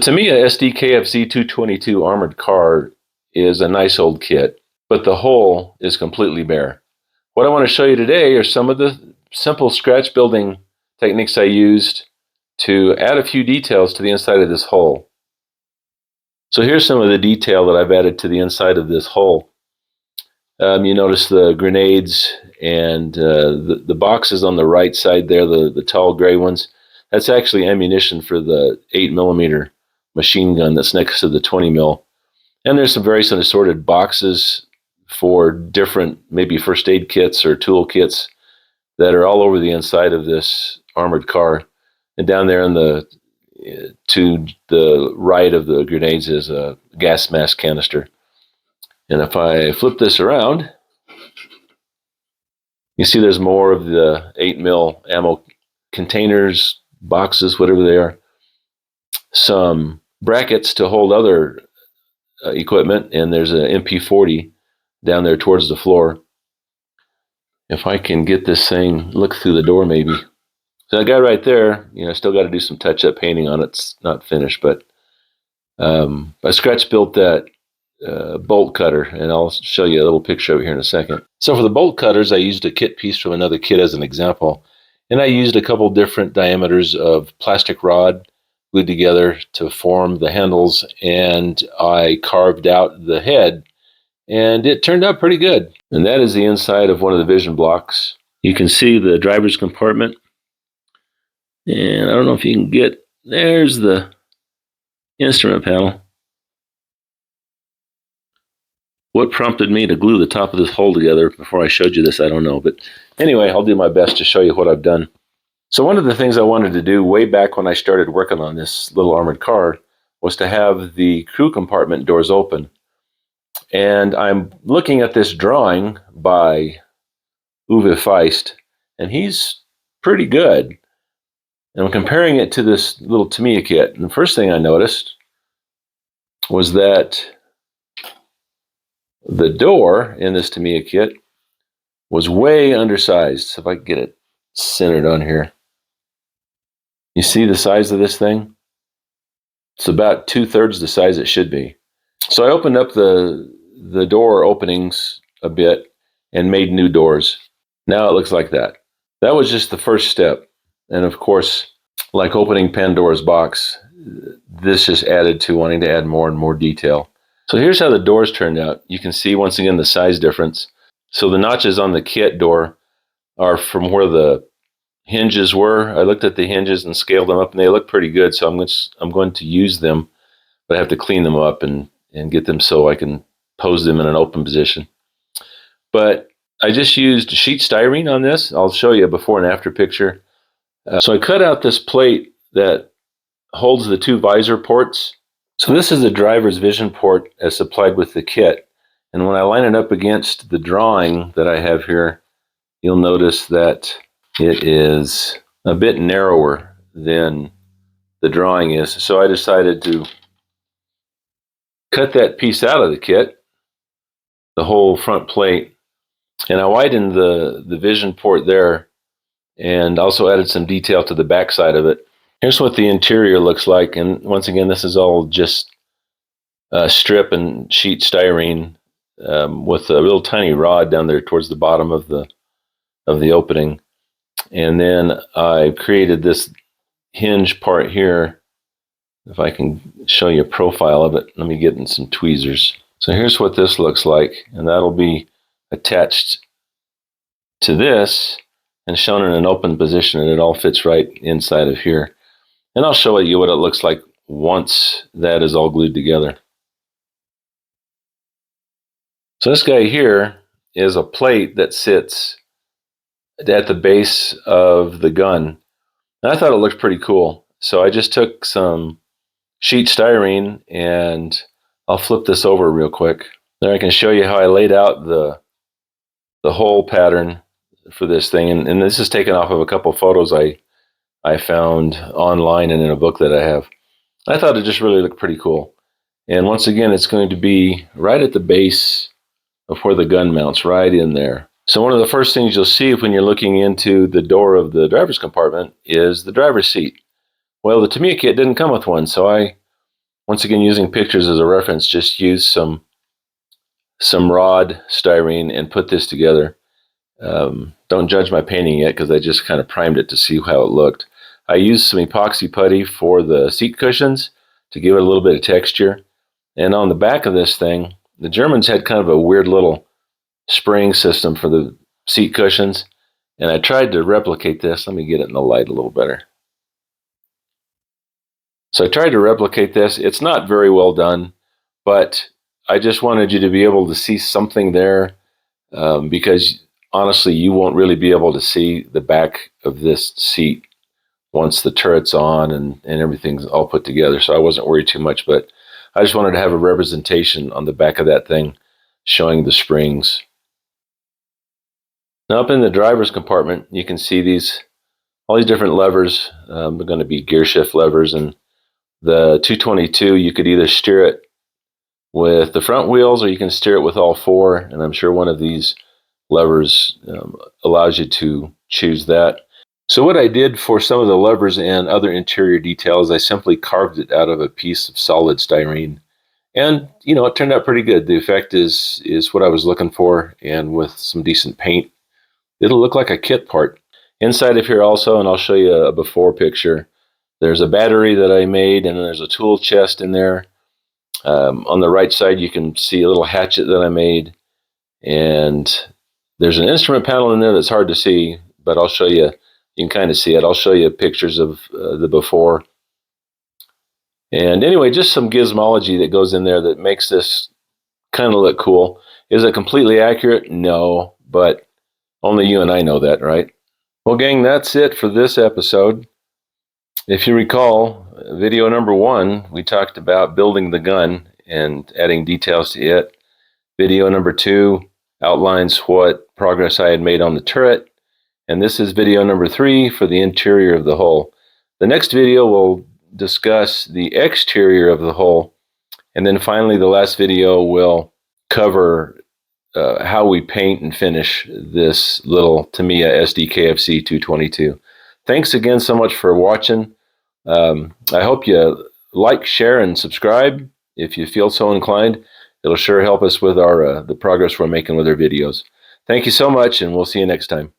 Tamiya SdKfz 222 armored car is a nice old kit, but the hull is completely bare. What I want to show you today are some of the simple scratch building techniques I used to add a few details to the inside of this hull. So here's some of the detail that I've added to the inside of this hull. You notice the grenades and the boxes on the right side there, the tall gray ones. That's actually ammunition for the 8mm machine gun that's next to the 20mm. And there's some various assorted boxes for different maybe first aid kits or tool kits that are all over the inside of this armored car. And down there to the right of the grenades is a gas mask canister. And if I flip this around, you see there's more of the 8mm ammo containers, boxes, whatever they are. Some brackets to hold other equipment, and there's an MP40 down there towards the floor. If I can get this thing, look through the door maybe. So that guy right there, still got to do some touch-up painting on it. It's not finished, but I scratch built that bolt cutter, and I'll show you a little picture of it here in a second. So for the bolt cutters, I used a kit piece from another kit as an example, and I used a couple different diameters of plastic rod glued together to form the handles, and I carved out the head, and it turned out pretty good. And that is the inside of one of the vision blocks. You can see the driver's compartment, and I don't know if you can get, there's the instrument panel. What prompted me to glue the top of this hole together before I showed you this, I don't know. But anyway, I'll do my best to show you what I've done. So one of the things I wanted to do way back when I started working on this little armored car was to have the crew compartment doors open. And I'm looking at this drawing by Uwe Feist, and he's pretty good. And I'm comparing it to this little Tamiya kit. And the first thing I noticed was that the door in this Tamiya kit was way undersized. So if I can get it centered on here. You see the size of this thing? It's about 2/3 the size it should be. So I opened up the door openings a bit and made new doors. Now it looks like that. That was just the first step. And of course, like opening Pandora's box, this just added to wanting to add more and more detail. So here's how the doors turned out. You can see once again the size difference. So the notches on the kit door are from where the hinges were. I looked at the hinges and scaled them up, and they look pretty good. So I'm going to use them, but I have to clean them up and get them so I can pose them in an open position. But I just used sheet styrene on this. I'll show you a before and after picture. So I cut out this plate that holds the two visor ports. So this is the driver's vision port as supplied with the kit. And when I line it up against the drawing that I have here, you'll notice that it is a bit narrower than the drawing is. So I decided to cut that piece out of the kit, the whole front plate, and I widened the vision port there and also added some detail to the back side of it. Here's what the interior looks like, and once again, this is all just strip and sheet styrene with a real tiny rod down there towards the bottom of the opening. And then I created this hinge part here. If I can show you a profile of it, let me get in some tweezers. So here's what this looks like, and that'll be attached to this and shown in an open position, and it all fits right inside of here. And I'll show you what it looks like once that is all glued together. So this guy here is a plate that sits at the base of the gun. And I thought it looked pretty cool. So I just took some sheet styrene, and I'll flip this over real quick. There I can show you how I laid out the hole pattern for this thing. And this is taken off of a couple photos I found online and in a book that I have. I thought it just really looked pretty cool. And once again, it's going to be right at the base of where the gun mounts, right in there. So one of the first things you'll see when you're looking into the door of the driver's compartment is the driver's seat. Well, the Tamiya kit didn't come with one, so I once again, using pictures as a reference, just use some rod styrene and put this together. Don't judge my painting yet because I just kind of primed it to see how it looked. I used some epoxy putty for the seat cushions to give it a little bit of texture. And on the back of this thing, the Germans had kind of a weird little spring system for the seat cushions. And I tried to replicate this. Let me get it in the light a little better. So I tried to replicate this. It's not very well done, but I just wanted you to be able to see something there, because honestly, you won't really be able to see the back of this seat once the turret's on and everything's all put together. So I wasn't worried too much, but I just wanted to have a representation on the back of that thing showing the springs. Now up in the driver's compartment, you can see all these different levers. They're going to be gear shift levers, and the 222, you could either steer it with the front wheels or you can steer it with all four, and I'm sure one of these levers allows you to choose that. So what I did for some of the levers and other interior details, I simply carved it out of a piece of solid styrene, and it turned out pretty good. The effect is what I was looking for, and with some decent paint, it'll look like a kit part. Inside of here also, and I'll show you a before picture, there's a battery that I made, and there's a tool chest in there. On the right side, you can see a little hatchet that I made, and there's an instrument panel in there that's hard to see, but I'll show you. You can kind of see it. I'll show you pictures of the before. And anyway, just some gizmology that goes in there that makes this kind of look cool. Is it completely accurate? No, but only you and I know that, right? Well, gang, that's it for this episode. If you recall, video number 1, we talked about building the gun and adding details to it. Video number 2 outlines what progress I had made on the turret. And this is video number 3 for the interior of the hull. The next video will discuss the exterior of the hull. And then finally, the last video will cover how we paint and finish this little Tamiya SdKfz 222. Thanks again so much for watching. I hope you like, share, and subscribe if you feel so inclined. It'll sure help us with the progress we're making with our videos. Thank you so much, and we'll see you next time.